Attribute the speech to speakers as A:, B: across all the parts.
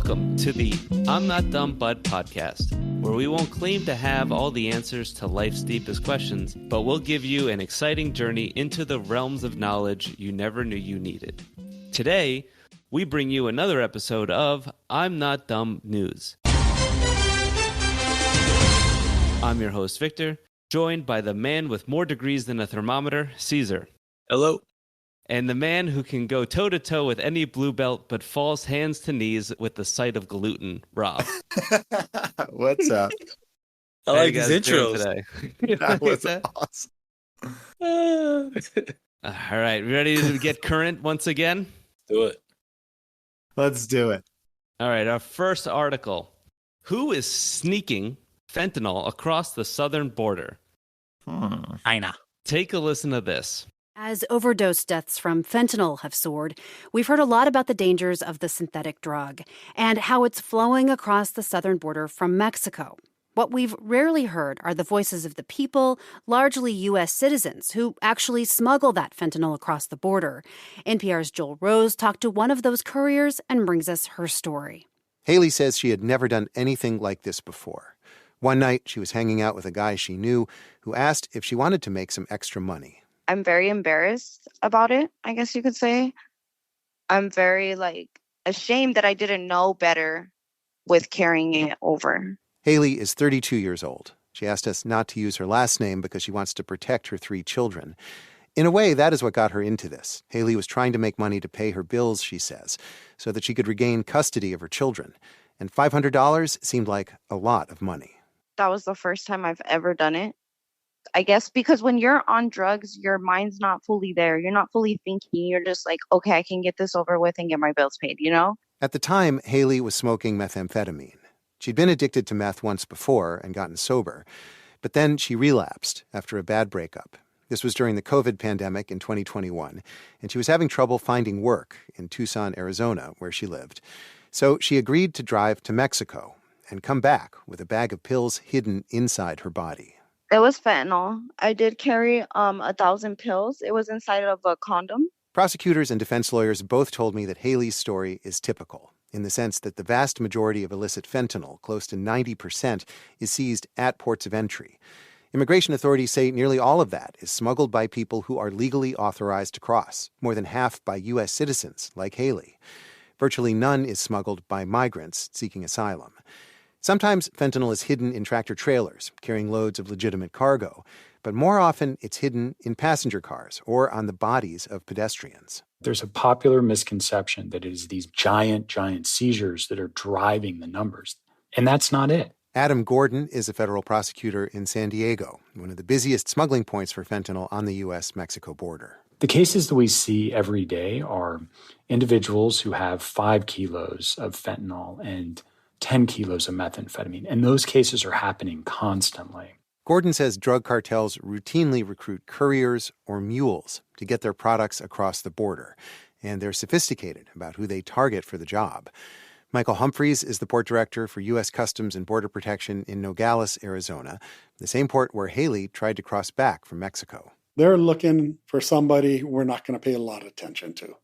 A: Welcome to the I'm Not Dumb Bud podcast, where we won't claim to have all the answers to life's deepest questions, but we'll give you an exciting journey into the realms of knowledge you never knew you needed. Today, we bring you another episode of I'm Not Dumb News. I'm your host, Victor, joined by the man with more degrees than a thermometer, Caesar.
B: Hello.
A: And the man who can go toe-to-toe with any blue belt but falls hands to knees with the sight of gluten, Rob.
C: What's up?
B: I like his intros
A: today.
C: That was awesome.
A: All right, we ready to get current once again?
B: Do it.
C: Let's do it.
A: All right, our first article. Who is sneaking fentanyl across the southern border?
B: China.
A: Take a listen to this.
D: As overdose deaths from fentanyl have soared, we've heard a lot about the dangers of the synthetic drug and how it's flowing across the southern border from Mexico. What we've rarely heard are the voices of the people, largely U.S. citizens, who actually smuggle that fentanyl across the border. NPR's Joel Rose talked to one of those couriers and brings us her story.
E: Haley says she had never done anything like this before. One night, she was hanging out with a guy she knew who asked if she wanted to make some extra money.
F: I'm very embarrassed about it, I guess you could say. I'm very, ashamed that I didn't know better with carrying it over.
E: Haley is 32 years old. She asked us not to use her last name because she wants to protect her 3 children. In a way, that is what got her into this. Haley was trying to make money to pay her bills, she says, so that she could regain custody of her children. And $500 seemed like a lot of money.
F: That was the first time I've ever done it. I guess because when you're on drugs, your mind's not fully there. You're not fully thinking. You're just like, okay, I can get this over with and get my bills paid, you know?
E: At the time, Haley was smoking methamphetamine. She'd been addicted to meth once before and gotten sober. But then she relapsed after a bad breakup. This was during the COVID pandemic in 2021, and she was having trouble finding work in Tucson, Arizona, where she lived. So she agreed to drive to Mexico and come back with a bag of pills hidden inside her body.
F: It was fentanyl. I did carry 1,000 pills. It was inside of a condom.
E: Prosecutors and defense lawyers both told me that Haley's story is typical, in the sense that the vast majority of illicit fentanyl, close to 90%, is seized at ports of entry. Immigration authorities say nearly all of that is smuggled by people who are legally authorized to cross, more than half by U.S. citizens like Haley. Virtually none is smuggled by migrants seeking asylum. Sometimes fentanyl is hidden in tractor trailers, carrying loads of legitimate cargo, but more often it's hidden in passenger cars or on the bodies of pedestrians.
G: There's a popular misconception that it is these giant seizures that are driving the numbers, and that's not it.
E: Adam Gordon is a federal prosecutor in San Diego, one of the busiest smuggling points for fentanyl on the U.S.-Mexico border.
G: The cases that we see every day are individuals who have 5 kilos of fentanyl and 10 kilos of methamphetamine, and those cases are happening constantly.
E: Gordon says drug cartels routinely recruit couriers or mules to get their products across the border, and they're sophisticated about who they target for the job. Michael Humphreys is the port director for U.S. Customs and Border Protection in Nogales, Arizona, the same port where Haley tried to cross back from Mexico.
H: They're looking for somebody we're not going to pay a lot of attention to.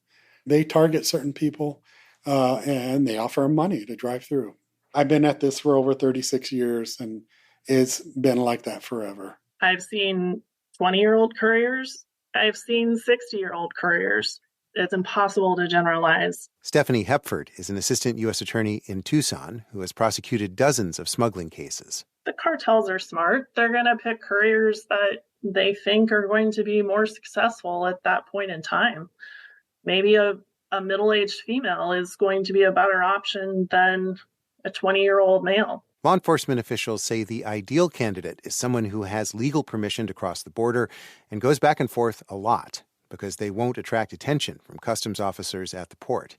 H: They target certain people, and they offer them money to drive through. I've been at this for over 36 years, and it's been like that forever.
I: I've seen 20-year-old couriers. I've seen 60-year-old couriers. It's impossible to generalize.
E: Stephanie Hepford is an assistant U.S. attorney in Tucson who has prosecuted dozens of smuggling cases.
I: The cartels are smart. They're going to pick couriers that they think are going to be more successful at that point in time. Maybe a middle-aged female is going to be a better option than a 20-year-old male.
E: Law enforcement officials say the ideal candidate is someone who has legal permission to cross the border and goes back and forth a lot because they won't attract attention from customs officers at the port.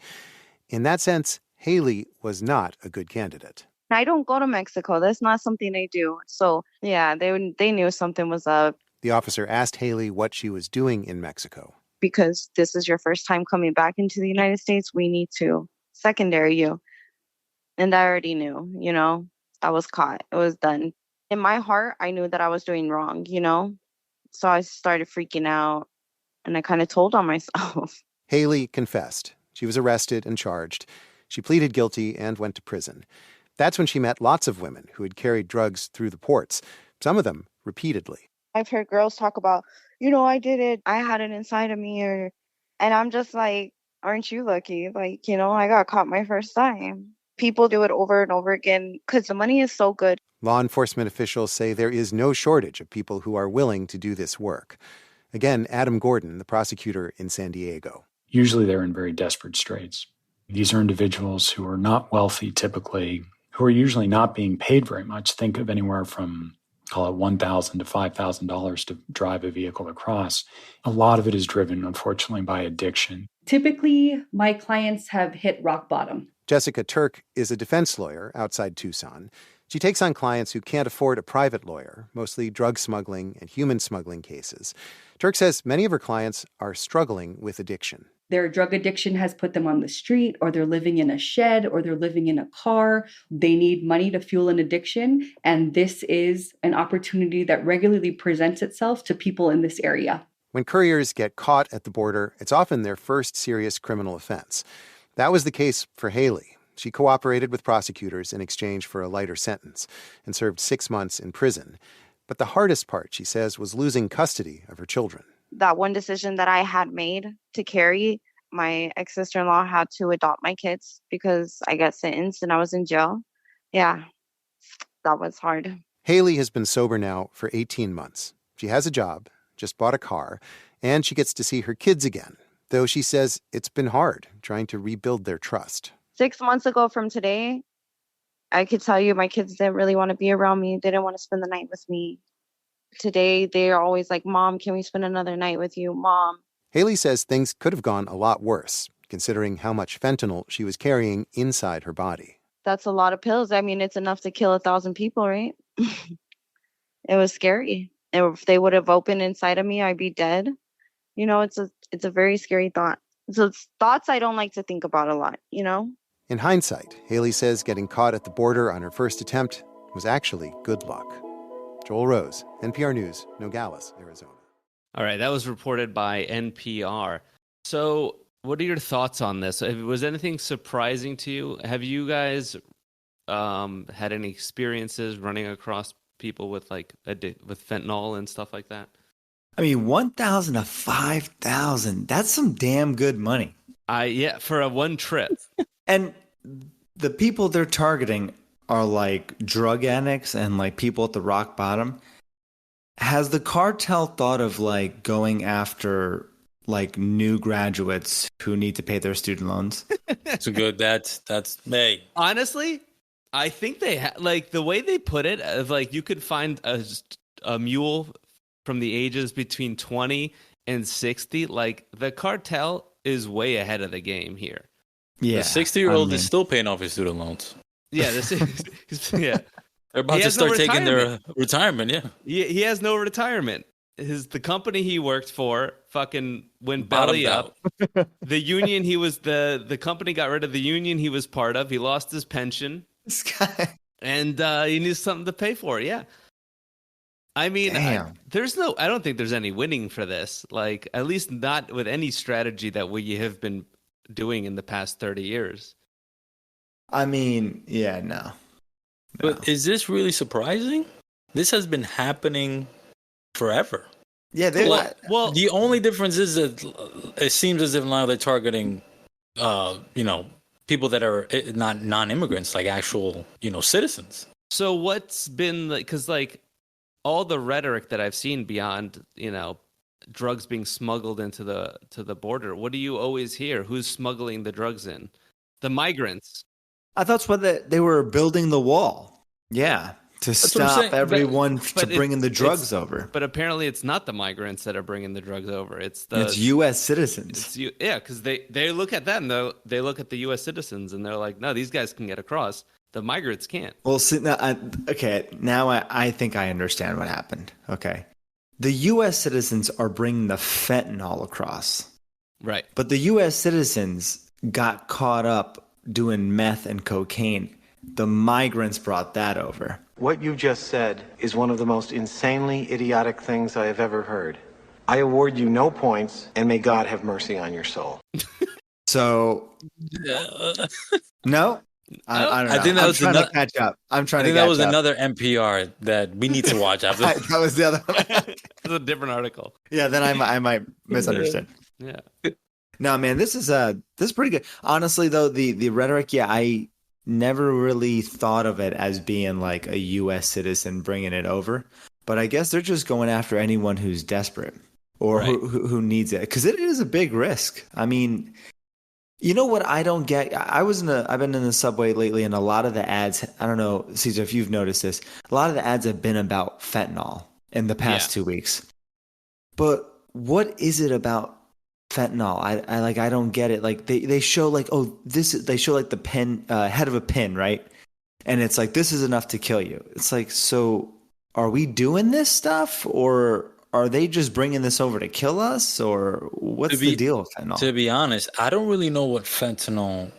E: In that sense, Haley was not a good candidate.
F: I don't go to Mexico. That's not something I do. So, yeah, they knew something was up.
E: The officer asked Haley what she was doing in Mexico.
F: Because this is your first time coming back into the United States, we need to secondary you. And I already knew, I was caught. It was done. In my heart, I knew that I was doing wrong, So I started freaking out and I kind of told on myself.
E: Haley confessed. She was arrested and charged. She pleaded guilty and went to prison. That's when she met lots of women who had carried drugs through the ports, some of them repeatedly.
F: I've heard girls talk about, I did it, I had it inside of me, and I'm just like, aren't you lucky? Like, I got caught my first time. People do it over and over again because the money is so good.
E: Law enforcement officials say there is no shortage of people who are willing to do this work. Again, Adam Gordon, the prosecutor in San Diego.
G: Usually they're in very desperate straits. These are individuals who are not wealthy typically, who are usually not being paid very much. Think of anywhere from, call it $1,000 to $5,000 to drive a vehicle across. A lot of it is driven, unfortunately, by addiction.
J: Typically, my clients have hit rock bottom.
E: Jessica Turk is a defense lawyer outside Tucson. She takes on clients who can't afford a private lawyer, mostly drug smuggling and human smuggling cases. Turk says many of her clients are struggling with addiction.
J: Their drug addiction has put them on the street, or they're living in a shed, or they're living in a car. They need money to fuel an addiction, and this is an opportunity that regularly presents itself to people in this area.
E: When couriers get caught at the border, it's often their first serious criminal offense. That was the case for Haley. She cooperated with prosecutors in exchange for a lighter sentence and served 6 months in prison. But the hardest part, she says, was losing custody of her children.
F: That one decision that I had made to carry, my ex-sister-in-law had to adopt my kids because I got sentenced and I was in jail. Yeah, that was hard.
E: Haley has been sober now for 18 months. She has a job, just bought a car, and she gets to see her kids again, though she says it's been hard trying to rebuild their trust.
F: 6 months ago from today, I could tell you my kids didn't really want to be around me. They didn't want to spend the night with me. Today, they're always like, Mom, can we spend another night with you? Mom.
E: Haley says things could have gone a lot worse, considering how much fentanyl she was carrying inside her body.
F: That's a lot of pills. I mean, it's enough to kill 1,000 people, right? It was scary. If they would have opened inside of me, I'd be dead. It's a very scary thought. So it's thoughts I don't like to think about a lot,
E: In hindsight, Haley says getting caught at the border on her first attempt was actually good luck. Joel Rose, NPR News, Nogales, Arizona.
A: All right, that was reported by NPR. So what are your thoughts on this? Was anything surprising to you? Have you guys had any experiences running across people with with fentanyl and stuff like that?
K: I mean, 1,000 to 5,000, that's some damn good money.
A: Yeah, for a one trip.
K: And the people they're targeting are like drug addicts and like people at the rock bottom. Has the cartel thought of like going after like new graduates who need to pay their student loans?
B: That's me.
A: Honestly, I think they the way they put it, you could find a mule from the ages between 20 and 60. Like, the cartel is way ahead of the game here.
B: Yeah, the 60-year-old is still paying off his student loans.
A: Yeah, yeah.
B: They're about to start taking their retirement. Yeah,
A: he has no retirement. The company he worked for fucking went belly up. The union the company got rid of the union he was part of. He lost his pension.
K: This guy.
A: And he needs something to pay for. Yeah. I mean, I don't think there's any winning for this. Like, at least not with any strategy that we have been doing in the past 30 years.
K: I mean, yeah, no.
B: But is this really surprising? This has been happening forever.
K: Yeah,
B: well, the only difference is that it seems as if now they're targeting, people that are not non-immigrants, like actual, citizens.
A: So what's been because all the rhetoric that I've seen beyond, drugs being smuggled into the border, what do you always hear? Who's smuggling the drugs in? The migrants.
K: I thought that's why they were building the wall. Yeah, to stop everyone to bringing the drugs over.
A: But apparently it's not the migrants that are bringing the drugs over. It's
K: U.S. citizens.
A: Because they look at them, though. They look at the U.S. citizens, and they're like, no, these guys can get across. The migrants can't.
K: Well, see, now I think I understand what happened. Okay. The U.S. citizens are bringing the fentanyl across.
A: Right.
K: But the U.S. citizens got caught up doing meth and cocaine. The migrants brought that over.
L: What you just said is one of the most insanely idiotic things I have ever heard. I award you no points, and may God have mercy on your soul.
K: So, No, I don't know.
B: I think that was
K: trying
B: another.
K: to catch up. I'm
B: I
K: trying to
B: think
K: catch
B: that was
K: up.
B: another NPR that we need to watch after.
K: That was the other one.
A: It's a different article.
K: Yeah, then I might misunderstand.
A: Yeah.
K: No, man, this is pretty good. Honestly, though, the rhetoric, yeah, I never really thought of it as being like a U.S. citizen bringing it over, but I guess they're just going after anyone who's desperate or
A: Right.
K: who needs it, because it is a big risk. I mean, you know what I don't get? I've been in the subway lately, and a lot of the ads, I don't know, Caesar, if you've noticed this, a lot of the ads have been about fentanyl in the past 2 weeks. But what is it about fentanyl? I don't get it. Like they show like, they show like the pen, head of a pin, right? And it's like, this is enough to kill you. It's like, so are we doing this stuff, or are they just bringing this over to kill us, or what's the deal with fentanyl?
B: To be honest, I don't really know what fentanyl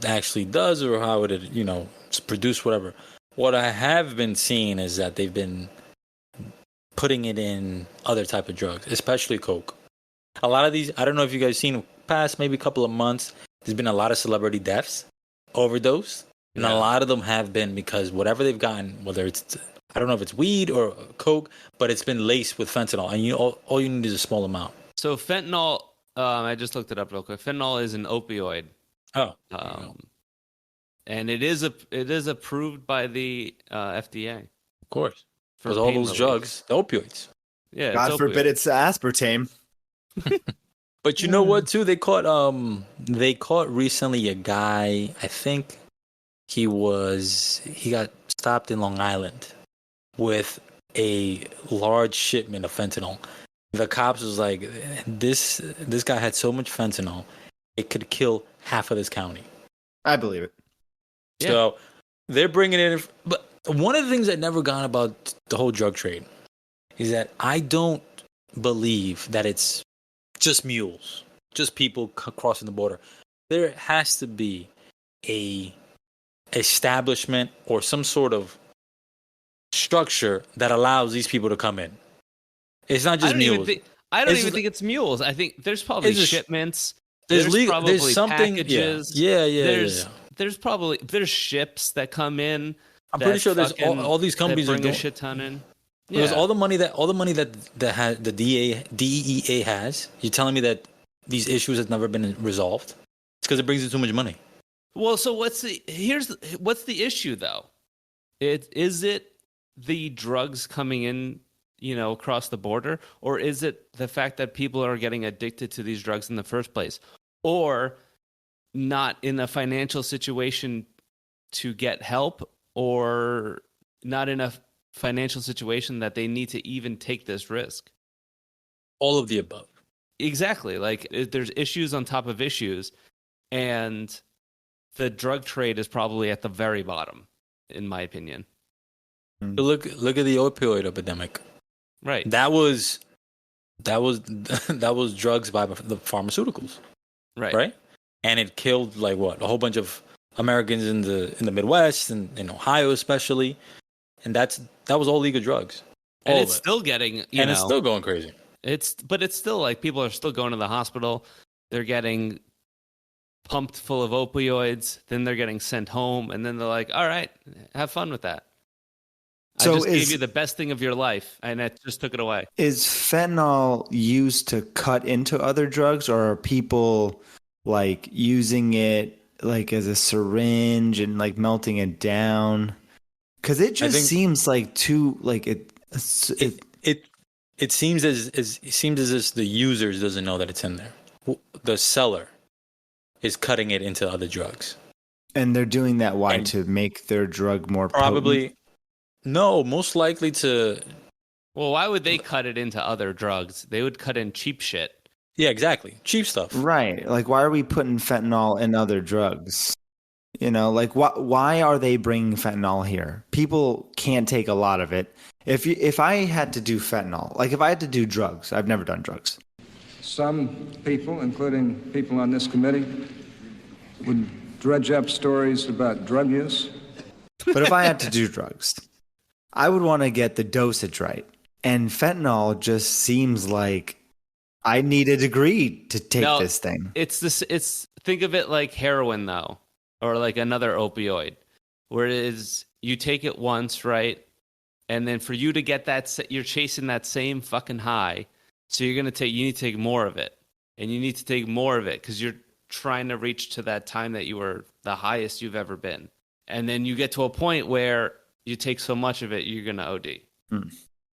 B: actually does or how it, it's produced, whatever. What I have been seeing is that they've been putting it in other type of drugs, especially coke. A lot of these, I don't know if you guys seen past maybe a couple of months, there's been a lot of celebrity deaths, overdose, and a lot of them have been because whatever they've gotten, whether it's, I don't know if it's weed or coke, but it's been laced with fentanyl, and all you need is a small amount.
A: So fentanyl, I just looked it up real quick. Fentanyl is an opioid.
B: Oh.
A: And it is approved by the FDA.
B: Of course.
A: For
B: Because all those drugs, the opioids.
A: Yeah.
K: God forbid it's aspartame.
B: But you know what, too? They caught recently a guy, I think he got stopped in Long Island with a large shipment of fentanyl. The cops was like, this guy had so much fentanyl, it could kill half of this county.
K: I believe it.
A: Yeah.
B: So they're bringing it in. But one of the things I never got about the whole drug trade is that I don't believe that it's just mules, just people crossing the border. There has to be a establishment or some sort of structure that allows these people to come in. It's not just mules.
A: I don't even think it's mules. I think there's probably shipments.
B: There's
A: probably
B: something,
A: packages.
B: Yeah.
A: There's ships that come in.
B: I'm pretty sure there's all these companies
A: that bring
B: are
A: a shit ton in.
B: Because all the money that the DEA has, you're telling me that these issues have never been resolved? It's because it brings in too much money.
A: Well, so what's the issue though? Is it the drugs coming in, across the border, or is it the fact that people are getting addicted to these drugs in the first place, or not in a financial situation to get help, or not in a financial situation that they need to even take this risk?
B: All of the above.
A: Exactly. Like there's issues on top of issues, and the drug trade is probably at the very bottom, in my opinion.
B: But look at the opioid epidemic.
A: Right.
B: That was drugs by the pharmaceuticals.
A: Right.
B: And it killed a whole bunch of Americans in the Midwest and in Ohio especially. And that was all legal drugs.
A: And it's still getting,
B: it's still going crazy.
A: But it's still like people are still going to the hospital. They're getting pumped full of opioids. Then they're getting sent home. And then they're like, all right, have fun with that. So I just gave you the best thing of your life, and I just took it away.
K: Is fentanyl used to cut into other drugs, or are people using it as a syringe and melting it down? Because it just seems too
B: It seems as if the users doesn't know that it's in there. The seller is cutting it into other drugs,
K: and they're doing that to make their drug more
B: probably.
K: Potent?
B: No, most likely to.
A: Well, why would they cut it into other drugs? They would cut in cheap shit.
B: Yeah, exactly. Cheap stuff.
K: Right. Why are we putting fentanyl in other drugs? Why are they bringing fentanyl here? People can't take a lot of it. If I had to do fentanyl, if I had to do drugs, I've never done drugs.
M: Some people, including people on this committee, would dredge up stories about drug use.
K: But if I had to do drugs, I would want to get the dosage right. And fentanyl just seems like I need a degree to take this thing.
A: It's think of it like heroin though. or like another opioid, whereas you take it once, right? And then for you to get that, you're chasing that same fucking high. So you need to take more of it. And you need to take more of it because you're trying to reach to that time that you were the highest you've ever been. And then you get to a point where you take so much of it, you're going to OD.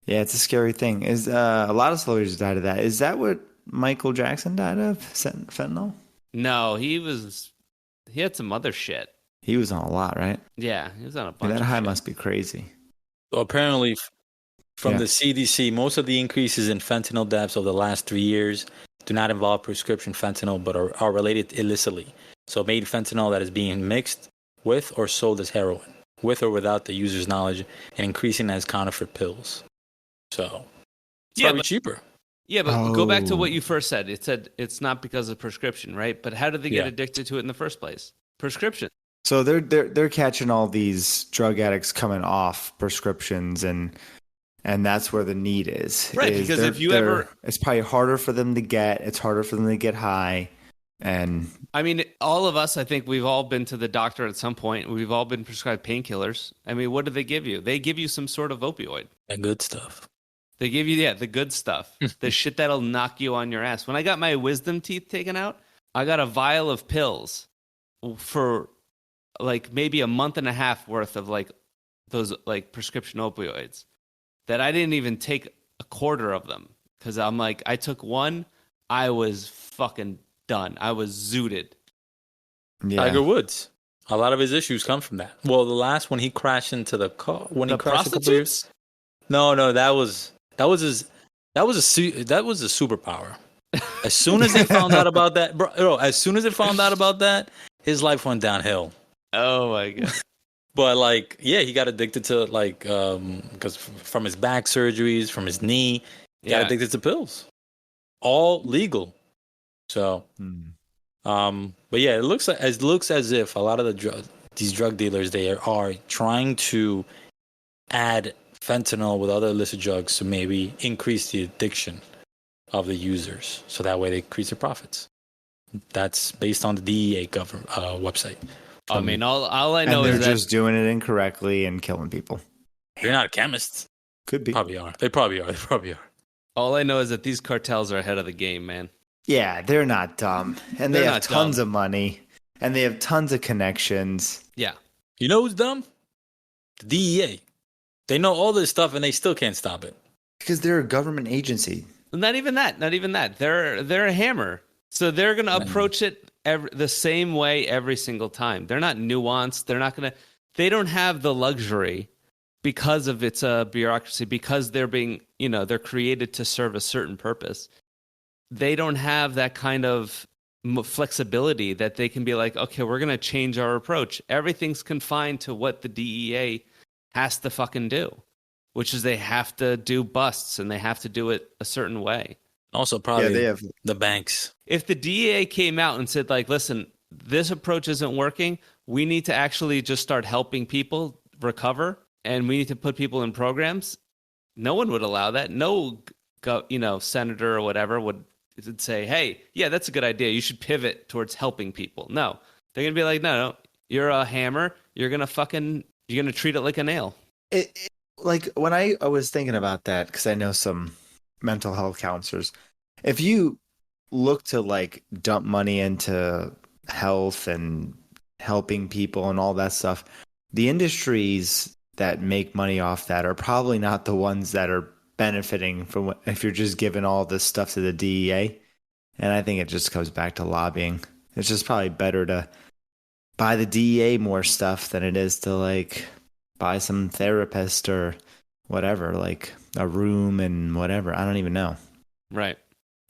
K: Yeah, it's a scary thing. Is a lot of celebrities died of that. Is that what Michael Jackson died of? Fentanyl?
A: No, he had some other shit.
K: He was on a lot, right?
A: Yeah, he was on a bunch
K: that
A: of
K: high
A: shit.
K: must be crazy.
B: So apparently, from the CDC, most of the increases in fentanyl deaths over the last 3 years do not involve prescription fentanyl, but are related illicitly. So made fentanyl that is being mixed with or sold as heroin, with or without the user's knowledge, and increasing as counterfeit pills. So it's probably cheaper.
A: Yeah, but go back to what you first said. It said it's not because of prescription, right? But how did they get addicted to it in the first place? Prescription.
K: So they're catching all these drug addicts coming off prescriptions, and that's where the need is.
A: Right, because if you ever...
K: It's probably harder for them to get. It's harder for them to get high. And
A: I mean, all of us, I think we've all been to the doctor at some point. We've all been prescribed painkillers. I mean, what do they give you? They give you some sort of opioid.
B: The good stuff.
A: They give you, the good stuff. The shit that'll knock you on your ass. When I got my wisdom teeth taken out, I got a vial of pills for like maybe a month and a half worth of like those like prescription opioids that I didn't even take a quarter of them because I'm like, I took one, I was fucking done. I was zooted.
B: Yeah. Tiger Woods. A lot of his issues come from that. Well, the last one he crashed into the car he crashed a couple years. No, that was a superpower. As soon as they found out about that, bro, as soon as they found out about that, his life went downhill.
A: Oh my god.
B: But like, yeah, he got addicted to like because from his back surgeries, from his knee, he got addicted to pills. All legal. So but yeah, it looks as if a lot of these drug dealers, they are trying to add fentanyl with other illicit drugs to maybe increase the addiction of the users, so that way they increase their profits. That's based on the DEA government website.
A: I mean, all I know is
K: they're just doing it incorrectly and killing people.
B: They're not chemists.
K: Could be.
B: Probably are. They probably are.
A: All I know is that these cartels are ahead of the game, man.
K: Yeah, they're not dumb. And they have tons of money. And they have tons of connections.
A: Yeah.
B: You know who's dumb? The DEA. They know all this stuff and they still can't stop it.
K: Because they're a government agency.
A: Not even that. They're a hammer. So they're going to approach it the same way every single time. They're not nuanced. They don't have the luxury because of its bureaucracy, because they're being, they're created to serve a certain purpose. They don't have that kind of flexibility that they can be like, okay, we're going to change our approach. Everything's confined to what the DEA has to fucking do, which is they have to do busts and they have to do it a certain way.
B: Also, probably they have the banks.
A: If the DEA came out and said, like, listen, this approach isn't working, we need to actually just start helping people recover, and we need to put people in programs, no one would allow that. No, senator or whatever would say, hey, yeah, that's a good idea. You should pivot towards helping people. No, they're going to be like, no, you're a hammer. You're going to treat it like a nail.
K: Like when I was thinking about that, because I know some mental health counselors, if you look to like dump money into health and helping people and all that stuff, the industries that make money off that are probably not the ones that are benefiting from if you're just giving all this stuff to the DEA. And I think it just comes back to lobbying. It's just probably better to buy the DEA more stuff than it is to like buy some therapist or whatever, like a room and whatever. I don't even know.
A: Right.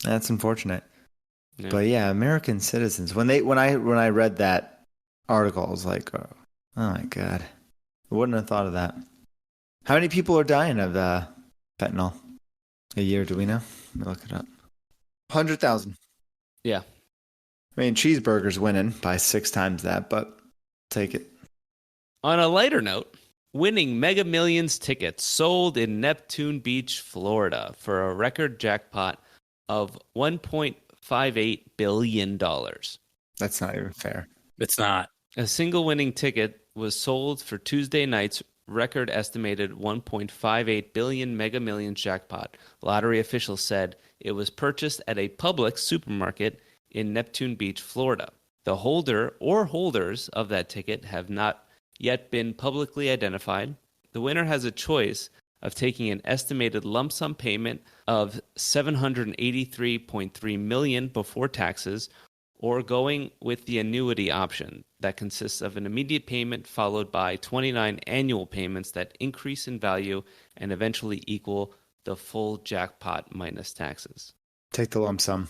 K: That's unfortunate. Yeah. But yeah, American citizens, when I read that article, I was like, oh my God. I wouldn't have thought of that. How many people are dying of fentanyl a year? Do we know? Let me look it up. 100,000.
A: Yeah.
K: I mean, cheeseburger's winning by 6 times that, but take it.
A: On a lighter note, winning Mega Millions tickets sold in Neptune Beach, Florida for a record jackpot of $1.58 billion.
K: That's not even fair.
B: It's not.
A: A single winning ticket was sold for Tuesday night's record estimated 1.58 billion Mega Millions jackpot. Lottery officials said it was purchased at a Publix supermarket in Neptune Beach, Florida. The holder or holders of that ticket have not yet been publicly identified. The winner has a choice of taking an estimated lump sum payment of $783.3 million before taxes, or going with the annuity option that consists of an immediate payment followed by 29 annual payments that increase in value and eventually equal the full jackpot minus taxes.
K: Take the lump sum.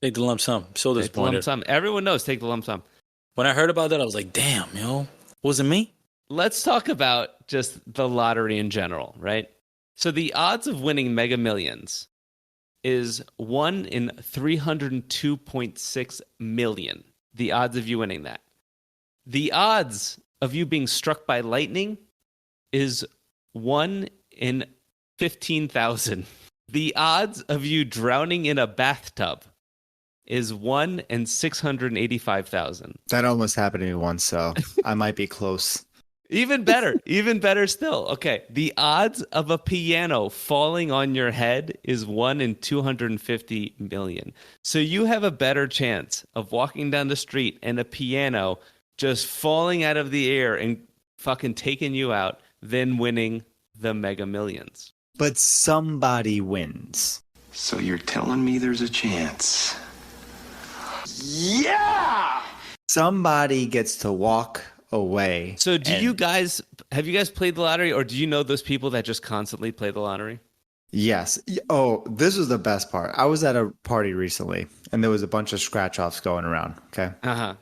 B: Take the lump sum. So
A: Take the lump
B: disappointed.
A: sum. Everyone knows take the lump sum.
B: When I heard about that, I was like, damn, was it me?
A: Let's talk about just the lottery in general, right? So the odds of winning Mega Millions is 1 in 302.6 million. The odds of you winning that. The odds of you being struck by lightning is 1 in 15,000. The odds of you drowning in a bathtub is 1 in 685,000.
K: That almost happened to me once, so I might be close.
A: Even better still. Okay, the odds of a piano falling on your head is 1 in 250 million. So you have a better chance of walking down the street and a piano just falling out of the air and fucking taking you out than winning the Mega Millions.
K: But somebody wins.
N: So you're telling me there's a chance? Yeah!
K: Somebody gets to walk away.
A: So have you guys played the lottery, or do you know those people that just constantly play the lottery?
K: Yes. Oh, this was the best part. I was at a party recently, and there was a bunch of scratch-offs going around, okay?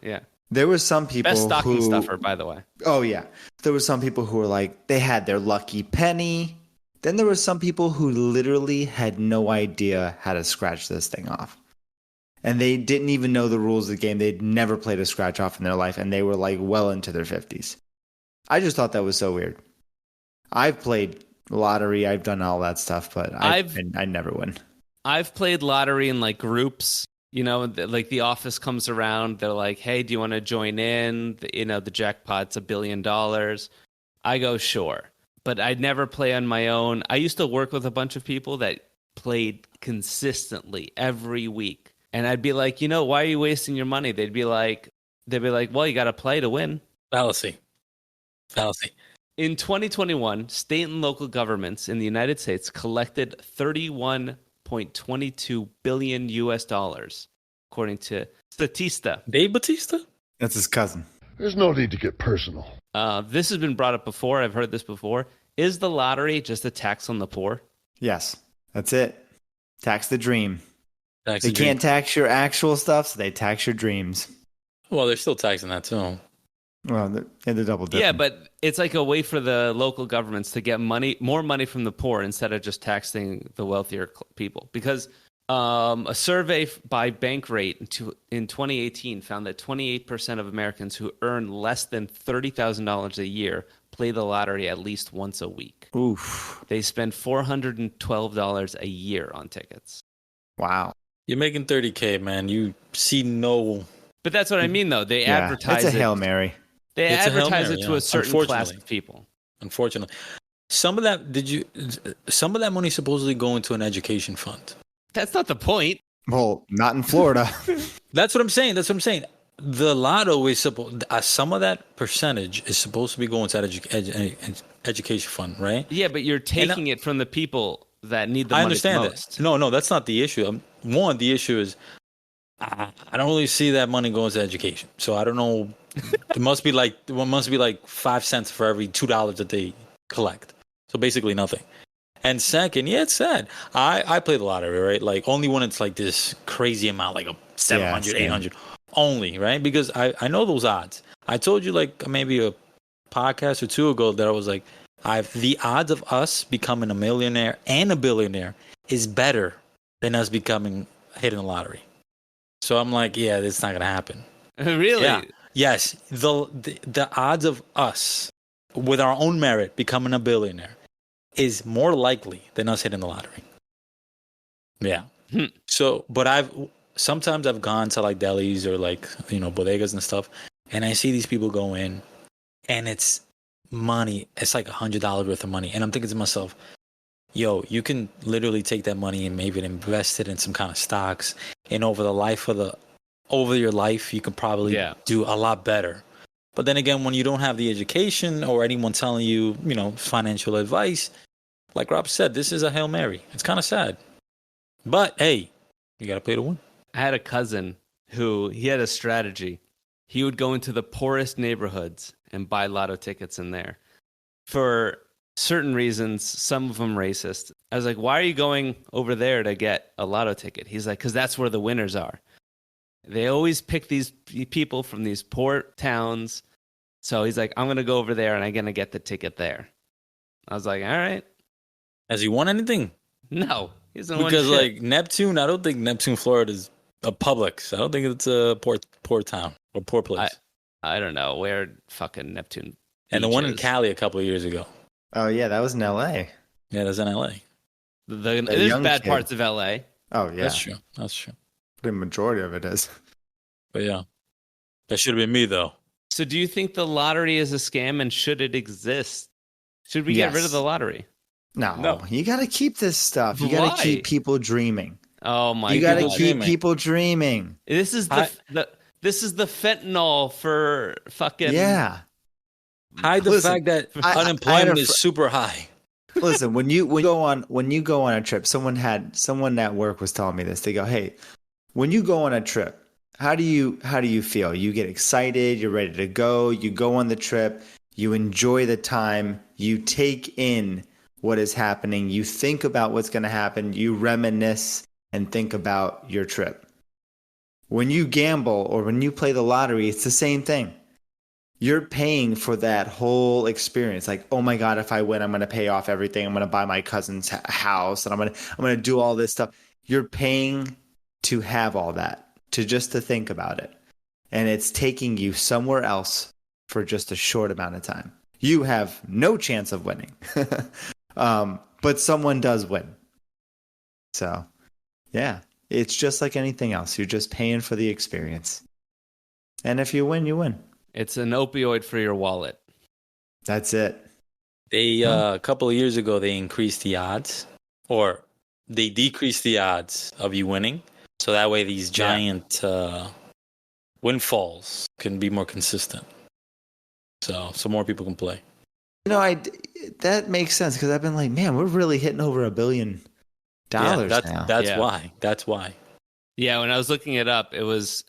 A: Yeah.
K: There were some people
A: Best stocking stuffer, by the way.
K: Oh, yeah. There were some people who were like, they had their lucky penny. Then there were some people who literally had no idea how to scratch this thing off. And they didn't even know the rules of the game. They'd never played a scratch off in their life, and they were like well into their 50s. I just thought that was so weird. I've played lottery, I've done all that stuff, but I never win.
A: I've played lottery in like groups. Like the office comes around, they're like, "Hey, do you want to join in? The jackpot's $1 billion." I go, "Sure," but I'd never play on my own. I used to work with a bunch of people that played consistently every week. And I'd be like, why are you wasting your money? They'd be like, well, you got to play to win.
B: Fallacy.
A: In 2021, state and local governments in the United States collected $31.22 billion US dollars, according to Statista.
B: Dave Bautista?
K: That's his cousin.
O: There's no need to get personal.
A: This has been brought up before. I've heard this before. Is the lottery just a tax on the poor?
K: Yes, that's it. Tax the dream.
B: They
K: can't tax your actual stuff, so they tax your dreams.
B: Well, they're still taxing that too.
K: Well, they're double dipping.
A: Yeah, but it's like a way for the local governments to get more money from the poor instead of just taxing the wealthier people. Because a survey by Bankrate in 2018 found that 28% of Americans who earn less than $30,000 a year play the lottery at least once a week.
K: Oof.
A: They spend $412 a year on tickets.
K: Wow.
B: You're making $30K, man. You see no...
A: But that's what I mean, though. They advertise
K: it's a Hail Mary.
A: They advertise it to a certain class of people.
B: Unfortunately. Some of that money supposedly go into an education fund.
A: That's not the point.
K: Well, not in Florida.
B: That's what I'm saying. The lotto is supposed... some of that percentage is supposed to be going to that education fund, right?
A: Yeah, but you're taking it from the people that need the money the most.
B: I understand that. No, that's not the issue. One, the issue is I don't really see that money going to education. So I don't know. It must be like 5 cents for every $2 that they collect. So basically nothing. And second, yeah, it's sad. I play the lottery, right? Like only when it's like this crazy amount, like a 700, 800 only, right? Because I know those odds. I told you like maybe a podcast or two ago that I was like, the odds of us becoming a millionaire and a billionaire is better than us hitting the lottery. So I'm like, yeah, it's not going to happen.
A: Really?
B: Yeah. Yes. The odds of us, with our own merit, becoming a billionaire is more likely than us hitting the lottery. Yeah. So, but sometimes I've gone to like delis or like, bodegas and stuff. and I see these people go in, and it's money. It's like $100 worth of money, and I'm thinking to myself, yo, you can literally take that money and maybe invest it in some kind of stocks, and over your life, you can probably do a lot better. But then again, when you don't have the education or anyone telling you, financial advice, like Rob said, this is a Hail Mary. It's kind of sad. But hey, you got to play to win.
A: I had a cousin who he had a strategy. He would go into the poorest neighborhoods and buy lotto tickets in there. For certain reasons, some of them racist. I was like, why are you going over there to get a lotto ticket? He's like, because that's where the winners are. They always pick these people from these poor towns. So he's like, I'm going to go over there and I'm going to get the ticket there. I was like, all right.
B: Has he won anything?
A: No. He hasn't won
B: because
A: shit.
B: like Neptune, I don't think Neptune, Florida is a Publix. I don't think it's a poor town or poor place.
A: I don't know where fucking Neptune.
B: And the one in Cali a couple of years ago.
K: Oh, yeah, that was in L.A.
B: Yeah, that's in L.A.
A: There's bad parts of L.A.
K: Oh, yeah.
B: That's true.
K: The majority of it is.
B: But yeah, that should have been me, though.
A: So do you think the lottery is a scam, and should it exist? Should we get rid of the lottery?
K: No. You got to keep this stuff. You got to keep people dreaming.
A: Oh, my God.
K: You got to keep people dreaming.
A: This is this is the fentanyl for fucking...
K: Yeah.
B: Hide the fact that unemployment is super high.
K: Listen, when you go on a trip, someone at work was telling me this. They go, "Hey, when you go on a trip, how do you feel? You get excited, you're ready to go, you go on the trip, you enjoy the time, you take in what is happening, you think about what's going to happen, you reminisce and think about your trip. When you gamble or when you play the lottery, it's the same thing. You're paying for that whole experience. Like, oh my God, if I win, I'm going to pay off everything. I'm going to buy my cousin's house and I'm going to do all this stuff. You're paying to have all that, to think about it. And it's taking you somewhere else for just a short amount of time. You have no chance of winning, but someone does win. So, yeah, it's just like anything else. You're just paying for the experience. And if you win, you win.
A: It's an opioid for your wallet.
K: That's it.
B: They a couple of years ago, they increased the odds, or they decreased the odds of you winning. So that way these giant windfalls can be more consistent. So more people can play.
K: That makes sense because I've been like, man, we're really hitting over $1 billion now.
B: That's why.
A: Yeah, when I was looking it up, it was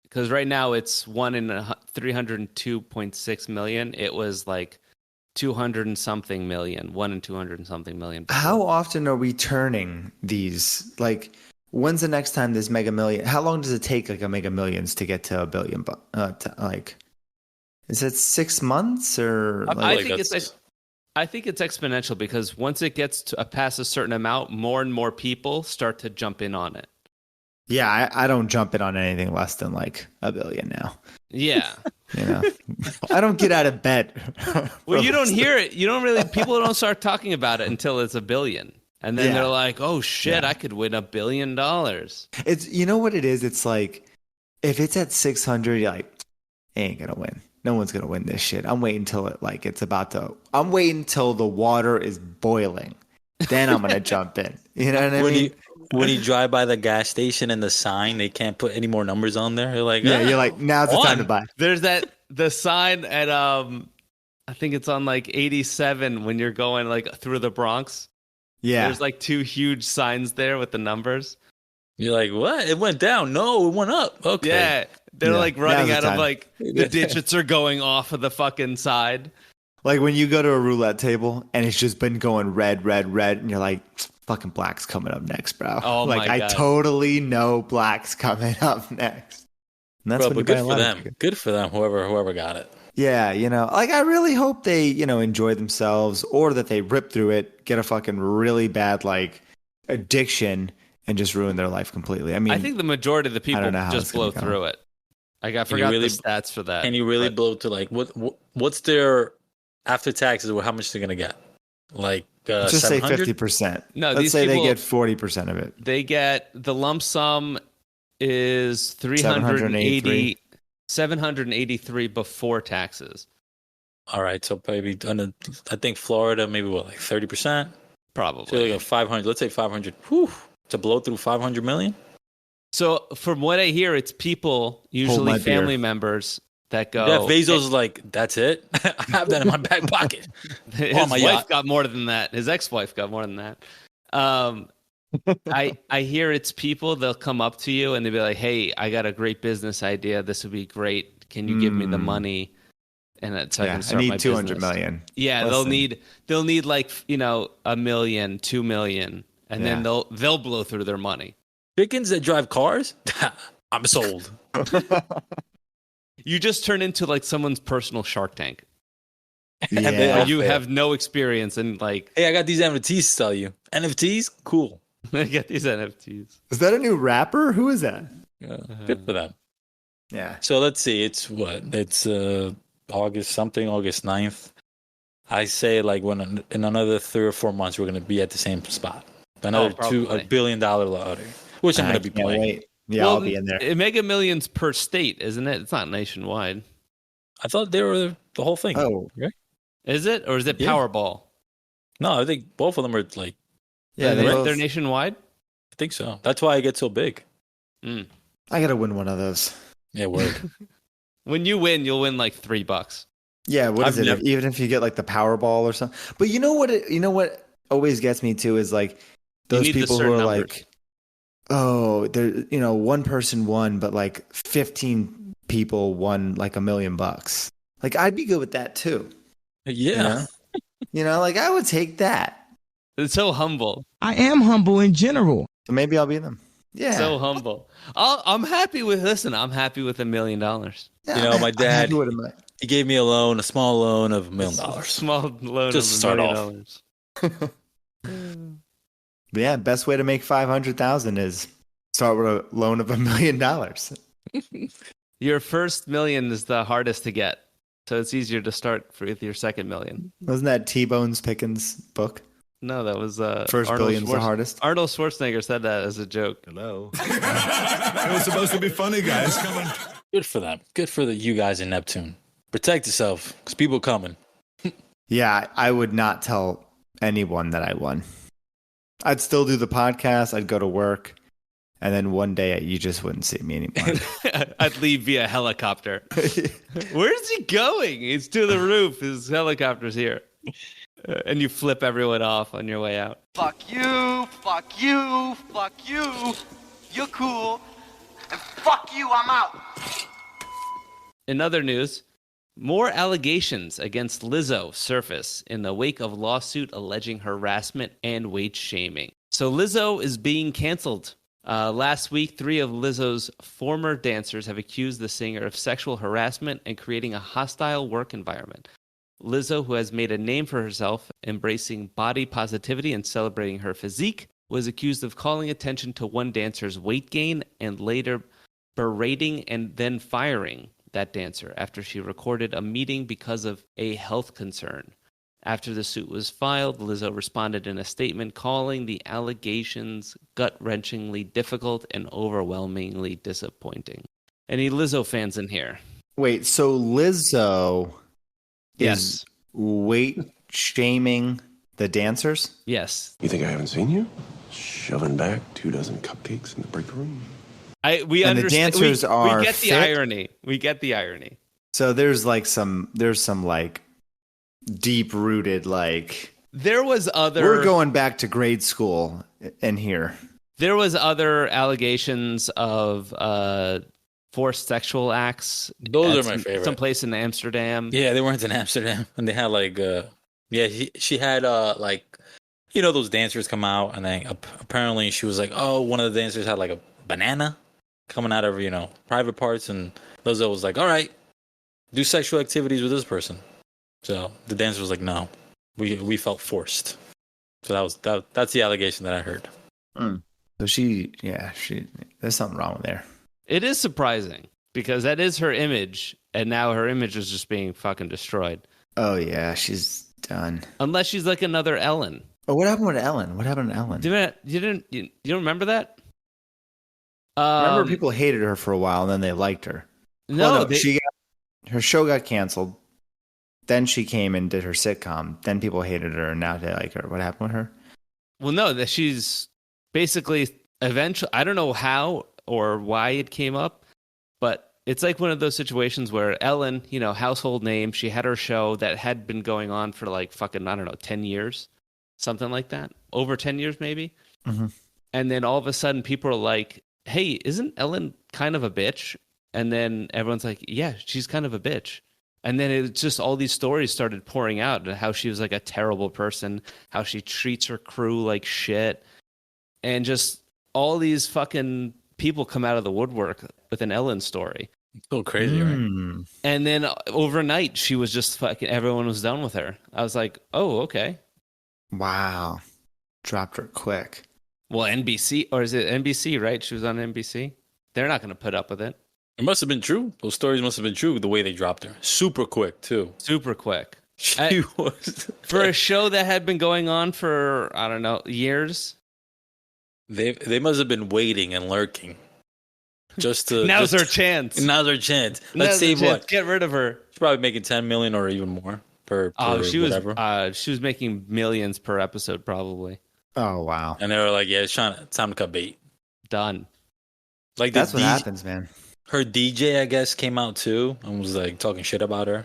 A: because right now it's 1 in 302.6 million. It was like 200 and something million, 1 in 200 and something million.
K: How often are we turning these? Like, when's the next time this Mega Million? How long does it take like a Mega Millions to get to $1 billion? Is it 6 months or?
A: I think it's exponential because once it gets to past a certain amount, more and more people start to jump in on it.
K: Yeah, I don't jump in on anything less than like $1 billion now.
A: Yeah.
K: I don't get out of bed.
A: Well, you don't hear it. People don't start talking about it until it's $1 billion. And then they're like, oh shit, I could win $1 billion.
K: It's, you know what it is? It's like, if it's at 600, you're like, ain't going to win. No one's going to win this shit. I'm waiting until I'm waiting until the water is boiling. Then I'm going to jump in. You know what I mean?
B: When you drive by the gas station and the sign, they can't put any more numbers on there. You're like,
K: you're like, now's the time to buy.
A: There's the sign at I think it's on like 87 when you're going like through the Bronx.
K: Yeah,
A: there's like 2 huge signs there with the numbers.
B: You're like, what? It went down? No, it went up. Okay.
A: Yeah, they're like running out of like the digits are going off of the fucking side.
K: Like when you go to a roulette table and it's just been going red, and you're like, fucking black's coming up next, bro.
A: Oh my God.
K: I totally know black's coming up next. And that's
B: but good for them. Good for them, whoever got it.
K: Yeah, like I really hope they, enjoy themselves or that they rip through it, get a fucking really bad like addiction and just ruin their life completely. I mean,
A: I think the majority of the people just blow through it. Like I forgot the stats for that.
B: Can you really blow to like what's their after taxes or how much they're gonna get? Like
K: just say 50%.
A: No,
K: let's say they get 40% of it.
A: They get the lump sum is 380. $783 before taxes.
B: All right, so maybe I think Florida, maybe what, like 30%?
A: Probably.
B: So like 500. Let's say 500. Whew, to blow through 500 million.
A: So from what I hear, it's people, usually family members, that go.
B: Jeff Bezos is like, that's it. I have that in my back pocket.
A: His wife got more than that. His ex-wife got more than that. I hear it's people. They'll come up to you and they'll be like, "Hey, I got a great business idea. This would be great. Can you give me the money?" And so I can start my
K: need 200
A: business.
K: million.
A: Yeah,
K: Listen.
A: they'll need like $1 million, $2 million, and then they'll blow through their money.
B: Chickens that drive cars, I'm sold.
A: You just turn into like someone's personal Shark Tank.
K: Yeah,
A: You have no experience and like,
B: hey, I got these NFTs to sell you. NFTs, cool.
A: I get these NFTs.
K: Is that a new rapper? Who is that?
B: Good for them.
K: Yeah.
B: So let's see. It's what? It's August 9th. I say like when in another 3 or 4 months we're going to be at the same spot. Another $2 billion lottery, which I'm going to be playing.
K: Wait. Yeah, I'll be in there.
A: Mega Millions per state, isn't it? It's not nationwide.
B: I thought they were the whole thing.
K: Oh,
B: right?
A: Is it, or is it Powerball?
B: No, I think both of them are like.
K: Yeah,
A: they're nationwide.
B: I think so. That's why I get so big.
K: I gotta win one of those.
B: Yeah, word.
A: When you win, you'll win like $3.
K: Yeah, what is it? Even if you get like the Powerball or something. But you know what always gets me too is like those people who are like, oh, there, one person won, but like 15 people won like $1 million. Like I'd be good with that too.
B: Yeah.
K: Like I would take that.
A: It's so humble.
P: I am humble in general.
K: So maybe I'll be them. Yeah.
A: So humble. I'm happy with $1 million.
K: Yeah,
B: my dad, he gave me a small loan of $1 million.
A: Small loan
B: just
A: of
B: $1 million.
K: But yeah, best way to make 500,000 is start with a loan of $1 million.
A: Your first million is the hardest to get, so it's easier to start with your second million.
K: Wasn't that T-Bone's Pickens book?
A: No, that was
K: first billion's the hardest.
A: Arnold Schwarzenegger said that as a joke.
Q: Hello. It was supposed to be funny, guys. Come on.
B: Good for them. Good for you guys in Neptune. Protect yourself, because people coming.
K: Yeah, I would not tell anyone that I won. I'd still do the podcast. I'd go to work. And then one day you just wouldn't see me anymore.
A: I'd leave via helicopter. Where's he going? He's to the roof. His helicopter's here. And you flip everyone off on your way out.
R: Fuck you, fuck you, fuck you. You're cool. And fuck you, I'm out.
A: In other news, more allegations against Lizzo surface in the wake of lawsuit alleging harassment and weight shaming. So Lizzo is being canceled. Last week, 3 of Lizzo's former dancers have accused the singer of sexual harassment and creating a hostile work environment. Lizzo, who has made a name for herself embracing body positivity and celebrating her physique, was accused of calling attention to one dancer's weight gain and later berating and then firing that dancer after she recorded a meeting because of a health concern. After the suit was filed, Lizzo responded in a statement calling the allegations gut-wrenchingly difficult and overwhelmingly disappointing. Any Lizzo fans in here?
K: Wait, so Lizzo
A: Yes.
K: is weight shaming the dancers?
A: Yes.
N: You think I haven't seen you? Shoving back 24 cupcakes in the break room.
A: We
K: And the
A: understand.
K: dancers are
A: we get the
K: fit?
A: irony. We get the irony.
K: So there's some like deep rooted like
A: There was other.
K: we're going back to grade school in here.
A: There was other allegations of forced sexual acts.
B: Those are my favorite.
A: Someplace in Amsterdam.
B: Yeah, they weren't in Amsterdam, and they had like, she had like, those dancers come out, and then apparently she was like, oh, one of the dancers had like a banana coming out of private parts, and Lizzo was like, all right, do sexual activities with this person. So the dancer was like, no, we felt forced. So that's the allegation that I heard.
K: So she there's something wrong with there.
A: It is surprising because that is her image, and now her image is just being fucking destroyed.
K: Oh yeah, she's done.
A: Unless she's like another Ellen.
K: Oh, what happened with Ellen? What happened to Ellen?
A: You don't remember that?
K: I remember people hated her for a while, and then they liked her.
A: No,
K: her show got canceled. Then she came and did her sitcom. Then people hated her, and now they like her. What happened with her?
A: well, no, that she's basically eventually. I don't know how or why it came up, but it's like one of those situations where Ellen, household name, she had her show that had been going on for like fucking, I don't know, 10 years, something like that, over 10 years maybe.
K: Mm-hmm.
A: And then all of a sudden, people are like, "Hey, isn't Ellen kind of a bitch?" And then everyone's like, "Yeah, she's kind of a bitch." And then it's just all these stories started pouring out and how she was like a terrible person, how she treats her crew like shit. And just all these fucking people come out of the woodwork with an Ellen story.
B: So crazy, right?
A: And then overnight, she was just fucking, everyone was done with her. I was like, oh, okay.
K: Wow. Dropped her quick.
A: Well, NBC, or is it NBC, right? She was on NBC. They're not going to put up with it.
B: It must have been true. Those stories must have been true the way they dropped her. Super quick, too.
A: Super quick.
B: She was.
A: For a show that had been going on for, I don't know, years.
B: They must have been waiting and lurking. Just to.
A: Now's her chance.
B: Now's her chance. Let's save what?
A: Get rid of her.
B: She's probably making $10 million or even more per
A: she
B: whatever.
A: She was making millions per episode, probably.
K: Oh, wow.
B: And they were like, yeah, it's time to cut bait.
A: Done.
B: Like
K: that's what happens, man.
B: Her DJ, I guess, came out too and was like talking shit about her.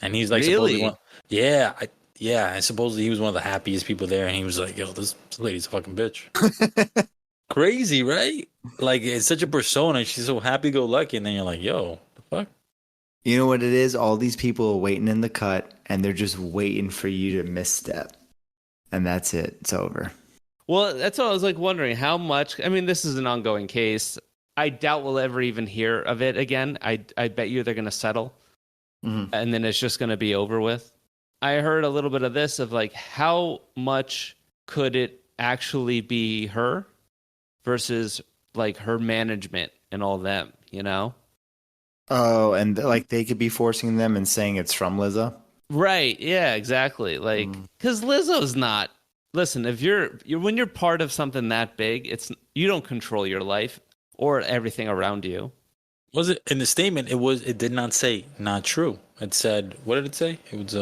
B: And he's like,
A: really?
B: And supposedly he was one of the happiest people there. And he was like, yo, this lady's a fucking bitch. Crazy, right? Like, it's such a persona. She's so happy-go-lucky. And then you're like, yo, the fuck?
K: You know what it is? All these people are waiting in the cut, and they're just waiting for you to misstep. And that's it. It's over.
A: Well, that's what I was like wondering. How much? I mean, this is an ongoing case. I doubt we'll ever even hear of it again. I bet you they're going to settle, and then it's just going to be over with. I heard a little bit of this of like, how much could it actually be her versus like her management and all them,
K: Oh, and like they could be forcing them and saying it's from Lizzo?
A: Right. Yeah, exactly. Like, because Lizzo's not. Listen, if you're when you're part of something that big, you don't control your life or everything around you.
B: Was it in the statement? It did not say not true. It said, what did it say? It was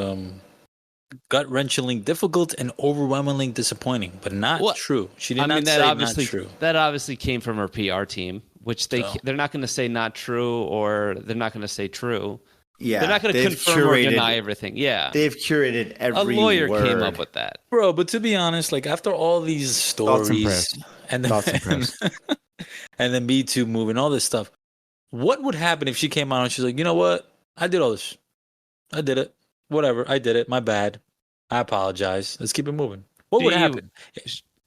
B: gut-wrenchingly difficult and overwhelmingly disappointing, but not true. She did not say not true.
A: That obviously came from her PR team, which they're not going to say not true or they're not going to say true.
K: Yeah,
A: they're not going to confirm or deny everything. Yeah,
K: they've curated every.
A: A lawyer
K: word.
A: came up with that,
B: bro. But to be honest, like after all these stories and then and then Me Too moving, all this stuff, what would happen if she came out and she's like, you know what, I did all this, I did it, whatever, I did it, my bad, I apologize, let's keep it moving. What would happen?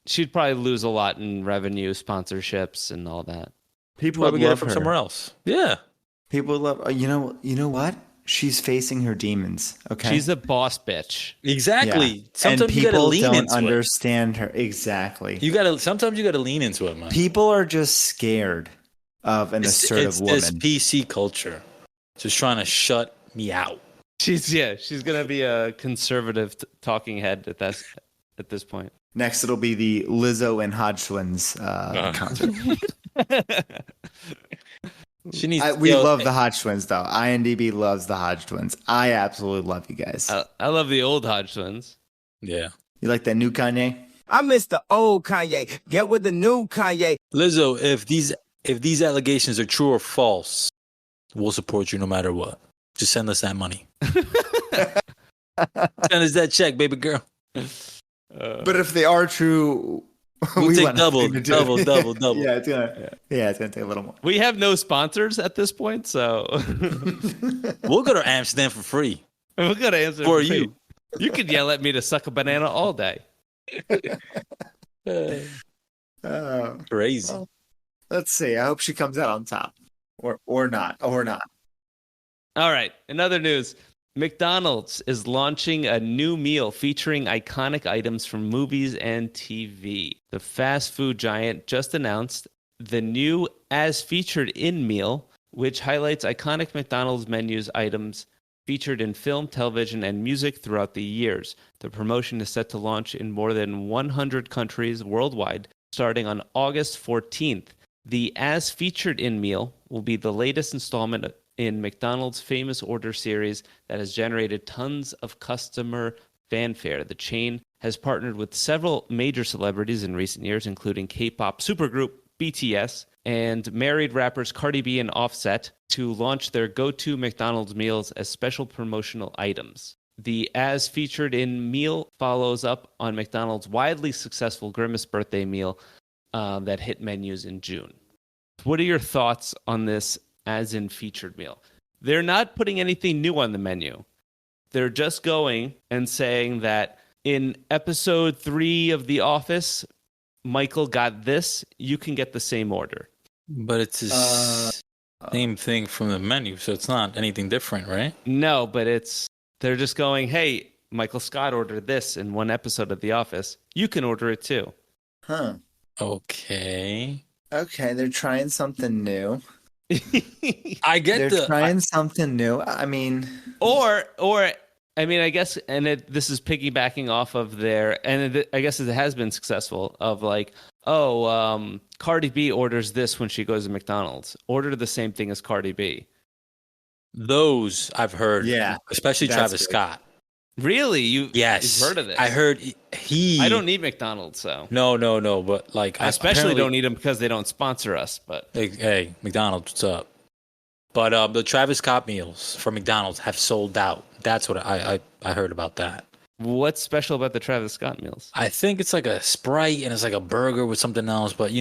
A: She'd probably lose a lot in revenue, sponsorships, and all that.
K: People
B: probably
K: would
B: get
K: love
B: it from
K: her.
B: somewhere else. Yeah.
K: People love. You know what? She's facing her demons. Okay.
A: She's a boss bitch.
B: Exactly.
K: Yeah.
B: Sometimes
K: and
B: you gotta
K: people
B: lean
K: don't
B: into
K: understand her. Exactly.
B: Sometimes you gotta lean into it, man.
K: People are just scared of an assertive woman.
B: It's this PC culture, just trying to shut me out.
A: She's gonna be a conservative talking head at this point.
K: Next, it'll be the Lizzo and Hodge Twins concert. We love the Hodge Twins, though. IMDb loves the Hodge Twins. I absolutely love you guys.
A: I love the old Hodge Twins.
B: Yeah.
K: You like that new Kanye?
S: I miss the old Kanye. Get with the new Kanye.
B: Lizzo, if these allegations are true or false, we'll support you no matter what. Just send us that money. Send us that check, baby girl.
K: But if they are true,
B: we'll take double.
K: Yeah, it's gonna take a little more.
A: We have no sponsors at this point, so
B: we'll go to Amsterdam for free.
A: We'll go to Amsterdam
B: for
A: you.
B: you.
A: You could yell at me to suck a banana all day.
B: Crazy.
K: Well, let's see. I hope she comes out on top, or not.
A: All right. In other news, McDonald's is launching a new meal featuring iconic items from movies and TV. The fast food giant just announced the new As Featured In meal, which highlights iconic McDonald's menus items featured in film, television, and music throughout the years. The promotion is set to launch in more than 100 countries worldwide, starting on August 14th. The As Featured In meal will be the latest installment in McDonald's famous order series that has generated tons of customer fanfare. The chain has partnered with several major celebrities in recent years, including K-pop supergroup BTS and married rappers Cardi B and Offset, to launch their go-to McDonald's meals as special promotional items. The as featured in meal follows up on McDonald's widely successful Grimace birthday meal that hit menus in June. What are your thoughts on this as in featured meal? They're not putting anything new on the menu. They're just going and saying that in episode 3 of The Office, Michael got this, you can get the same order.
B: But it's the same thing from the menu, so it's not anything different, right?
A: No, but they're just going, hey, Michael Scott ordered this in one episode of The Office. You can order it too.
K: Huh.
B: Okay.
K: Okay, they're trying something new.
B: I get
K: they're trying something new. I mean,
A: or I mean, I guess, and this is piggybacking off of I guess it has been successful of like, Cardi B orders this when she goes to McDonald's. Order the same thing as Cardi B.
B: Those I've heard,
K: yeah,
B: especially Travis Scott.
A: Really?
B: Yes,
A: you've heard of this?
B: I heard he.
A: I don't need McDonald's, so
B: no, but like
A: I especially don't need them because they don't sponsor us. But
B: hey, McDonald's, what's up? But the Travis Scott meals from McDonald's have sold out. That's what I heard about that.
A: What's special about the Travis Scott meals?
B: I think it's like a Sprite and it's like a burger with something else. But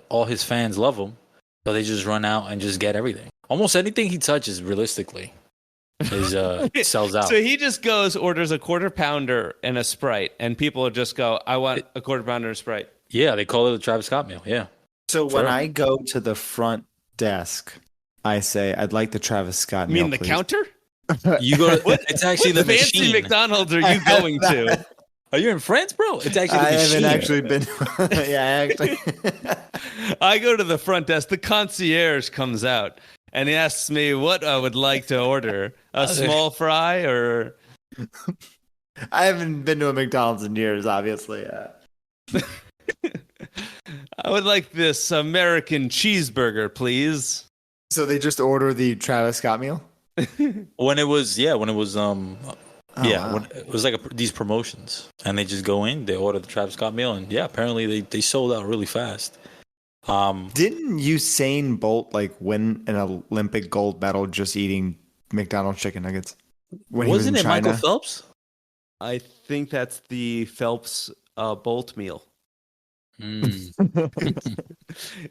B: all his fans love him, so they just run out and just get everything. Almost anything he touches, realistically, sells out.
A: So he just orders a quarter pounder and a Sprite, and people just go, "I want a quarter pounder and a Sprite."
B: Yeah, they call it a Travis Scott meal. Yeah.
K: So when I go to the front desk, I say, "I'd like the Travis Scott meal."
A: You mean the
K: please.
A: counter?
B: You go. It's actually the
A: fancy
B: machine.
A: McDonald's are you going to?
B: Are you in France, bro? It's actually the
K: I
B: machine.
K: haven't actually been. Yeah, actually.
A: I go to the front desk. The concierge comes out and he asks me what I would like to order: a small fry or.
K: I haven't been to a McDonald's in years, obviously.
A: I would like this American cheeseburger, please.
K: So they just order the Travis Scott meal?
B: When it was when it was
K: wow.
B: when it was like these promotions, and they just go in, they order the Travis Scott meal, and apparently they sold out really fast.
K: Didn't Usain Bolt win an Olympic gold medal just eating McDonald's chicken nuggets?
B: Wasn't it Michael Phelps?
A: I think that's the Phelps Bolt meal.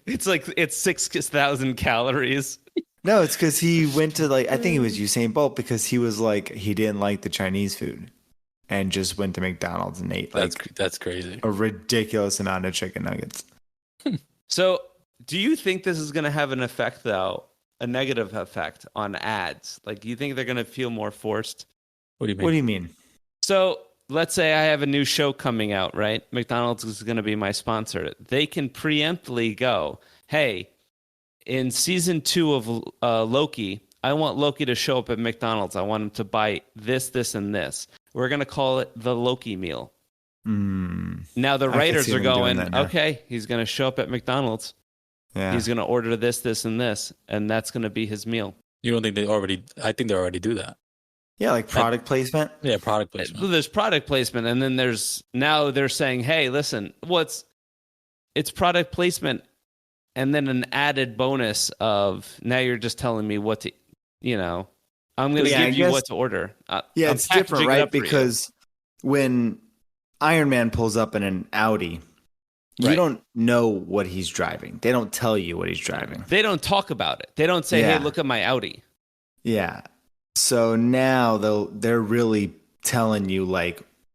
A: It's 6,000 calories.
K: No, it's because he went to I think it was Usain Bolt because he was he didn't like the Chinese food and just went to McDonald's and ate
B: that's crazy,
K: a ridiculous amount of chicken nuggets.
A: So, do you think this is going to have an effect, though, a negative effect on ads? Do you think they're going to feel more forced?
B: What do you mean?
K: What do you mean?
A: So, let's say I have a new show coming out, right? McDonald's is going to be my sponsor. They can preemptively go, hey, in season 2 of Loki, I want Loki to show up at McDonald's. I want him to buy this, this, and this. We're going to call it the Loki meal. Now the writers are going, okay, he's going to show up at McDonald's. Yeah. He's going to order this, this, and this, and that's going to be his meal.
B: You don't think I think they already do that.
K: Yeah, product placement.
B: Yeah, product placement.
A: There's product placement, and then now they're saying, hey, listen, it's product placement, and then an added bonus of now you're just telling me what to, I'm going to give you what to order.
K: Yeah, it's different, right? Because when Iron Man pulls up in an Audi, you don't know what he's driving. They don't tell you what he's driving.
A: They don't talk about it. They don't say, hey, look at my Audi.
K: Yeah. So now they're really telling you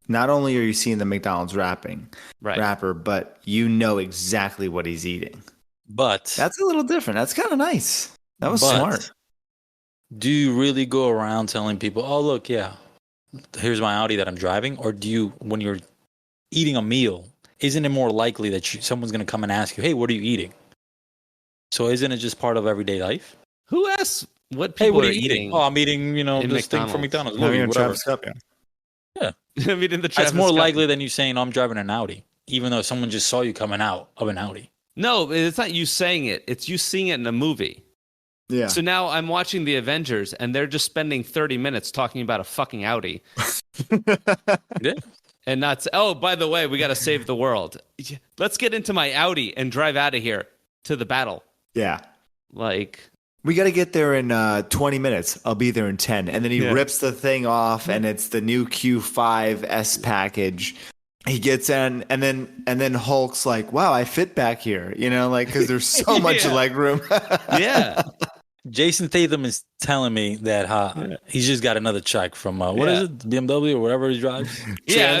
K: not only are you seeing the McDonald's wrapper, but you know exactly what he's eating.
B: But
K: that's a little different. That's kind of nice. That was smart.
B: Do you really go around telling people, oh, look, here's my Audi that I'm driving? Or do you, when you're eating a meal, isn't it more likely that someone's going to come and ask you, hey, what are you eating? So isn't it just part of everyday life?
A: Who asks what people
B: are
A: you eating?
B: Oh, I'm eating, this thing from McDonald's. Whatever. Yeah.
A: I mean,
B: that's more likely than you saying, I'm driving an Audi, even though someone just saw you coming out of an Audi.
A: No, it's not you saying it. It's you seeing it in a movie.
C: Yeah.
A: So now I'm watching the Avengers, and they're just spending 30 minutes talking about a fucking Audi.
B: Yeah.
A: And not, oh, by the way, we got to save the world. Let's get into my Audi and drive out of here to the battle.
K: Yeah.
A: Like,
K: we got to get there in 20 minutes. I'll be there in 10. And then he rips the thing off, and it's the new Q5S package. He gets in, and then Hulk's like, "Wow, I fit back here," like because there's so much leg room.
A: Yeah.
B: Jason Tatum is telling me that he's just got another check from what is it, BMW or whatever he drives.
A: Yeah,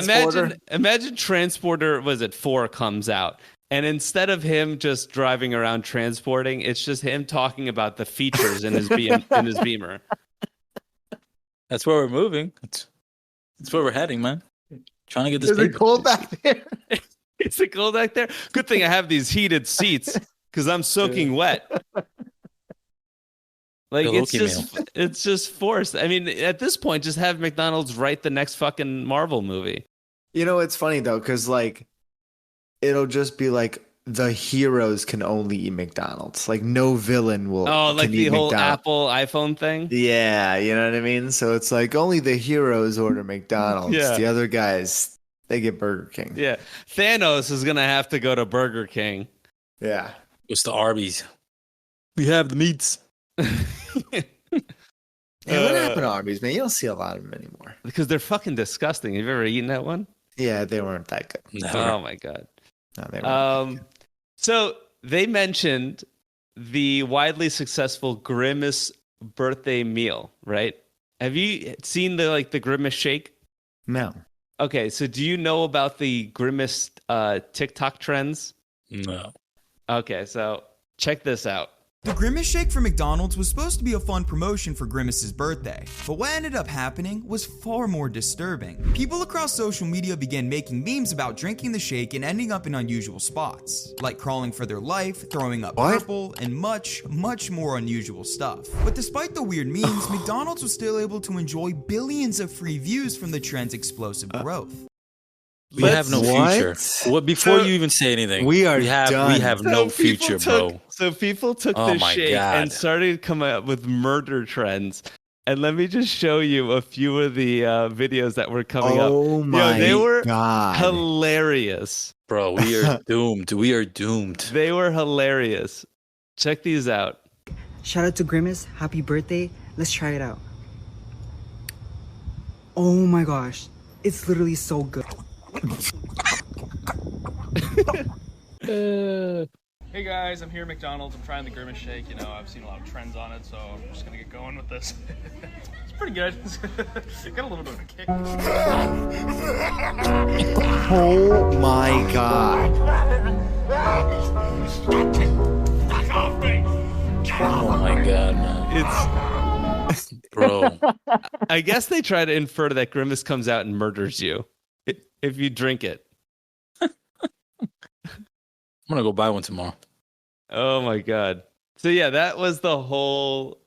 A: imagine Transporter. Was it 4 comes out, and instead of him just driving around transporting, it's just him talking about the features in his Beamer.
B: That's where we're moving. That's where we're heading, man. Trying to get this.
C: Is it cold back there?
A: Is it cold back there? Good thing I have these heated seats because I'm soaking wet. Like it's just forced. I mean, at this point, just have McDonald's write the next fucking Marvel movie.
K: It's funny though, because like it'll just be like the heroes can only eat McDonald's. Like no villain will.
A: Oh, like the whole
K: McDonald's.
A: Apple iPhone thing.
K: Yeah, you know what I mean. So it's like only the heroes order McDonald's.
A: Yeah.
K: The other guys, they get Burger King.
A: Yeah, Thanos is gonna have to go to Burger King.
K: Yeah,
B: it's the Arby's. We have the meats.
K: What happened to Arby's, man? You don't see a lot of them anymore
A: because they're fucking disgusting. Have you ever eaten that one?
K: Yeah, they weren't that good.
A: Never. Oh my god.
K: No, they weren't.
A: So they mentioned the widely successful Grimace birthday meal, right? Have you seen the Grimace shake?
K: No.
A: Okay, so do you know about the Grimace TikTok trends?
B: No.
A: Okay, so check this out.
T: The Grimace Shake from McDonald's was supposed to be a fun promotion for Grimace's birthday, but what ended up happening was far more disturbing. People across social media began making memes about drinking the shake and ending up in unusual spots, like crawling for their life, throwing up purple, and much, much more unusual stuff. But despite the weird memes, McDonald's was still able to enjoy billions of free views from the trend's explosive growth.
B: We have no future. Before you even say anything, we have no future, bro.
A: So people took this shake and started coming up with murder trends. And let me just show you a few of the videos that were coming up.
K: Oh my
A: they were
K: God.
A: Hilarious.
B: Bro, we are doomed. We are doomed.
A: They were hilarious. Check these out.
U: Shout out to Grimace. Happy birthday. Let's try it out. Oh my gosh. It's literally so good.
V: Hey guys, I'm here at McDonald's. I'm trying the Grimace Shake. I've seen a lot of trends on it, so I'm just gonna get going with this. It's pretty good. Got a little bit of a kick.
K: Oh my God.
B: Oh my God, man.
A: It's
B: bro.
A: I guess they try to infer that Grimace comes out and murders you if you drink it.
B: I'm gonna go buy one tomorrow.
A: Oh my God. So yeah, that was the whole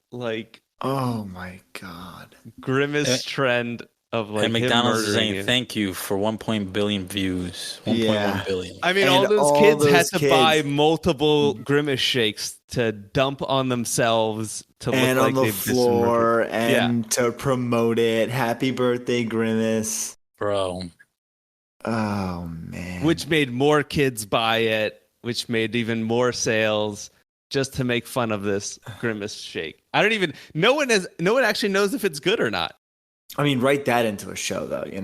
K: oh my God,
A: Grimace trend of
B: and McDonald's is saying
A: you.
B: Thank you for 1 billion views. 1.1 billion.
A: I mean, all those kids had to buy multiple Grimace shakes to dump on themselves to
K: and
A: look
K: on
A: like
K: the floor and
A: yeah.
K: to promote it. Happy birthday, Grimace,
B: bro.
K: Oh man.
A: Which made more kids buy it, which made even more sales just to make fun of this Grimace shake. No one actually knows if it's good or not.
K: I mean, write that into a show though, He'll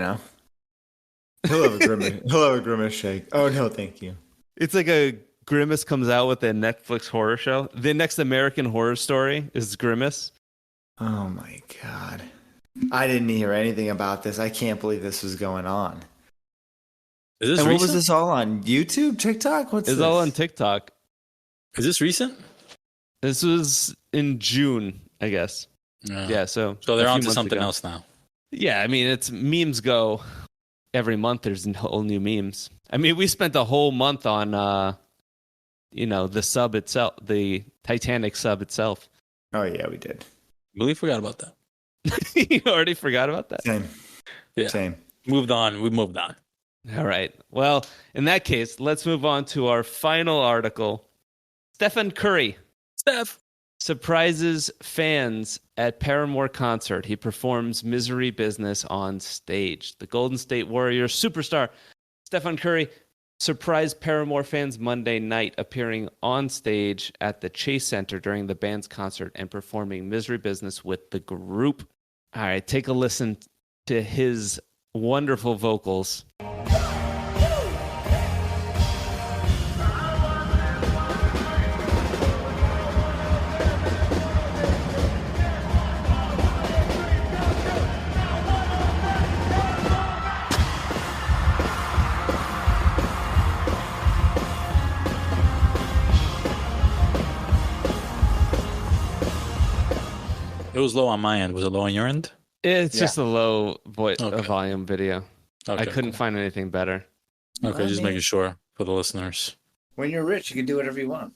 K: have a Grimace shake. Oh no, thank you.
A: It's like a Grimace comes out with a Netflix horror show. The next American Horror Story is Grimace.
K: Oh my God. I didn't hear anything about this. I can't believe this was going on.
B: Is this
K: and
B: recent?
K: What was this all on? YouTube? TikTok? What's
A: this? It's all on TikTok.
B: Is this recent?
A: This was in June, I guess. Yeah, so
B: they're on to something else now.
A: Yeah, I mean, it's memes go every month. There's whole new memes. I mean, we spent a whole month on, the sub itself, the Titanic sub itself.
K: Oh yeah, we did.
B: Really forgot about that.
A: You already forgot about that?
K: Same.
B: Yeah.
K: Same.
B: Moved on. We moved on.
A: All right. Well, in that case, let's move on to our final article. Stephen Curry.
B: Steph.
A: surprises fans at Paramore concert. He performs Misery Business on stage. The Golden State Warriors superstar Stephen Curry surprised Paramore fans Monday night, appearing on stage at the Chase Center during the band's concert and performing Misery Business with the group. All right, take a listen to his wonderful vocals.
B: It was low on my end. Was it low on your end?
A: It's just a low volume video.
B: Okay,
A: I couldn't find anything better.
B: Okay, just making sure for the listeners.
K: When you're rich, you can do whatever you want.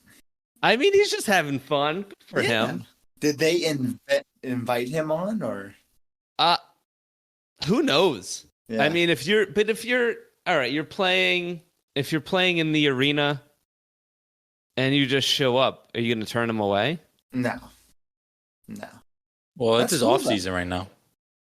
A: I mean, he's just having fun. Good for him.
K: Did they invite him on, or?
A: Who knows?
K: Yeah.
A: I mean, if you're all right, if you're playing in the arena and you just show up, are you going to turn him away?
K: No.
B: Well, it's his off season right now.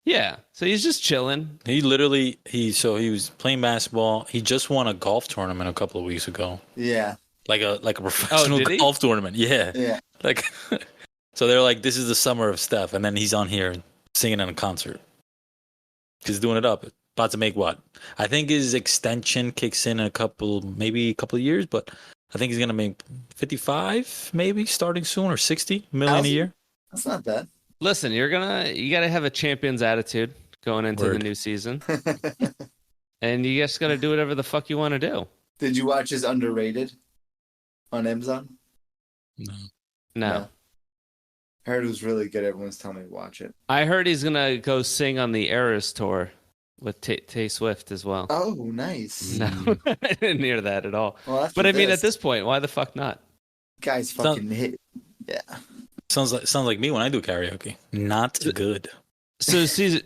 A: Yeah, so he's just chilling.
B: He literally he was playing basketball. He just won a golf tournament a couple of weeks ago.
K: Yeah.
B: Like a professional golf tournament. Yeah.
K: Yeah.
B: Like so they're like, this is the summer of Steph, and then he's on here singing in a concert. He's doing it up. About to make what? I think his extension kicks in a couple of years, but I think he's gonna make 55, maybe starting soon, or 60 million a year.
K: That's not bad.
A: Listen, you gotta have a champion's attitude going into the new season. And you just gotta do whatever the fuck you want to do.
K: Did you watch his Underrated on Amazon?
A: No.
K: I heard it was really good. Everyone's telling me to watch it.
A: I heard he's gonna go sing on the Eras tour with Tay Swift as well.
K: Oh, nice.
A: No, I didn't hear that at all.
K: Well,
A: but I mean, at this point, why the fuck not?
K: Guys fucking hit. Yeah.
B: Sounds like me when I do karaoke. Not good.
A: So, Caesar,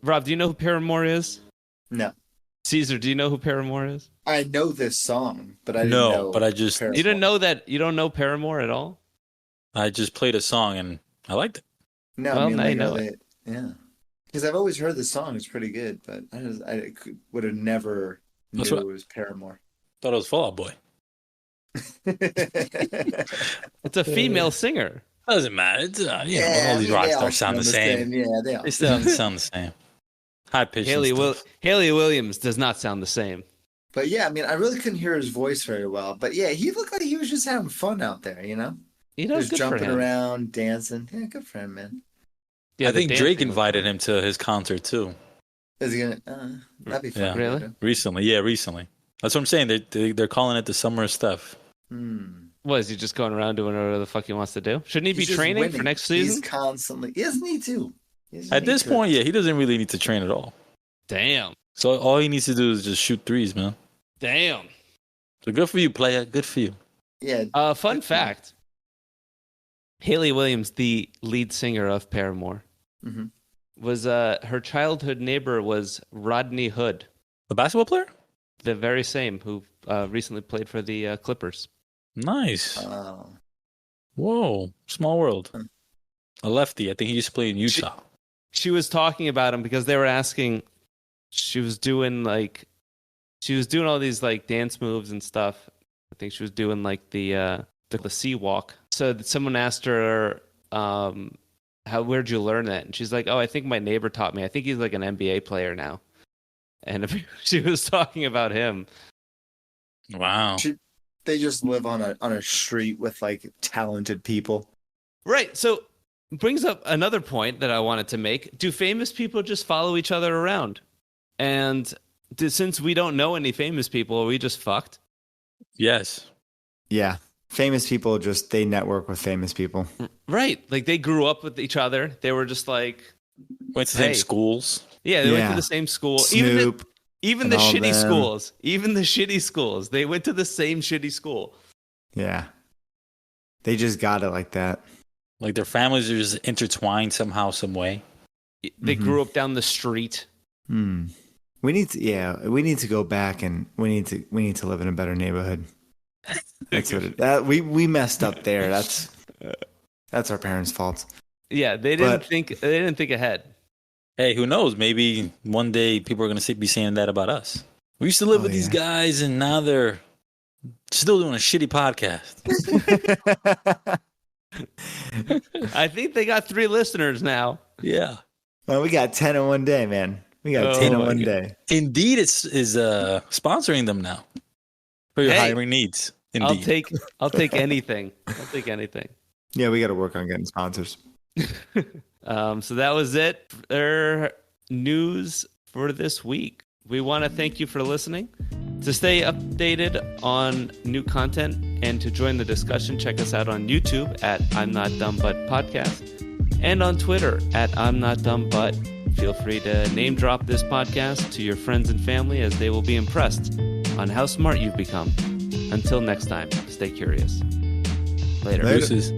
A: Rob, do you know who Paramore is?
K: No.
A: Caesar, do you know who Paramore is?
K: I know this song, but I didn't know.
B: But I just
K: Paramore.
A: You didn't know that? You don't know Paramore at all?
B: I just played a song and I liked it.
K: No,
A: well,
K: I mean,
A: now you know
K: it. Yeah. Because I've always heard the song. It's pretty good, but I would have never knew it was Paramore.
B: Thought it was Fall Out Boy.
A: It's a female singer.
B: Doesn't matter. It's, all these rock stars sound the same.
K: Yeah,
B: they still sound the same. High pitched.
A: Haley Williams does not sound the same.
K: But yeah, I mean, I really couldn't hear his voice very well. But yeah, he looked like he was just having fun out there, you know?
A: He was
K: just jumping around, dancing. Yeah, good for him, man.
B: Yeah, I think Drake invited him to his concert too.
K: Is he gonna? That'd be fun.
B: Yeah.
A: Really?
B: Recently. That's what I'm saying. They're calling it the summer of Steph.
A: What, is he just going around doing whatever the fuck he wants to do? Shouldn't he be training for next season?
K: He's constantly, isn't he too?
B: At this point, yeah, he doesn't really need to train at all.
A: Damn.
B: So all he needs to do is just shoot threes, man.
A: Damn.
B: So good for you, player. Good for you.
K: Yeah.
A: Fun fact. Haley Williams, the lead singer of Paramore, was her childhood neighbor was Rodney Hood,
B: the basketball player,
A: the very same who recently played for the Clippers.
B: Nice. Whoa, small world. A lefty. I think he used to play in Utah.
A: She was talking about him because they were asking. She was doing all these like dance moves and stuff. I think she was doing like the sea walk. So someone asked her, where'd you learn that? And she's like, oh, I think my neighbor taught me. I think he's like an NBA player now. And she was talking about him.
B: Wow.
K: They just live on a street with like talented people.
A: Right. So brings up another point that I wanted to make. Do famous people just follow each other around? And since we don't know any famous people, are we just fucked?
B: Yes.
K: Yeah. Famous people they network with famous people.
A: Right. Like they grew up with each other. They were just like
B: went to the same schools.
A: Yeah, they went to the same school.
K: Snoop,
A: even the shitty schools. Even the shitty schools. They went to the same shitty school.
K: Yeah. They just got it like that.
B: Like their families are just intertwined somehow, some way.
A: They grew up down the street.
K: We need to go back and we need to live in a better neighborhood. That's what we messed up there. That's our parents' fault.
A: Yeah, they didn't think ahead.
B: Hey, who knows? Maybe one day people are going to be saying that about us. We used to live with these guys, and now they're still doing a shitty podcast.
A: I think they got 3 listeners now.
B: Yeah.
K: Well, we got 10 in one day, man. We got 10 in one day.
B: Indeed is sponsoring them now for your hiring needs. Indeed.
A: I'll take anything. I'll take anything.
K: Yeah, we got to work on getting sponsors.
A: So that was it for news for this week. We want to thank you for listening. To stay updated on new content and to join the discussion, check us out on YouTube at I'm Not Dumb But Podcast and on Twitter at I'm Not Dumb But. Feel free to name drop this podcast to your friends and family as they will be impressed on how smart you've become. Until next time, stay curious. Later.
B: Deuces.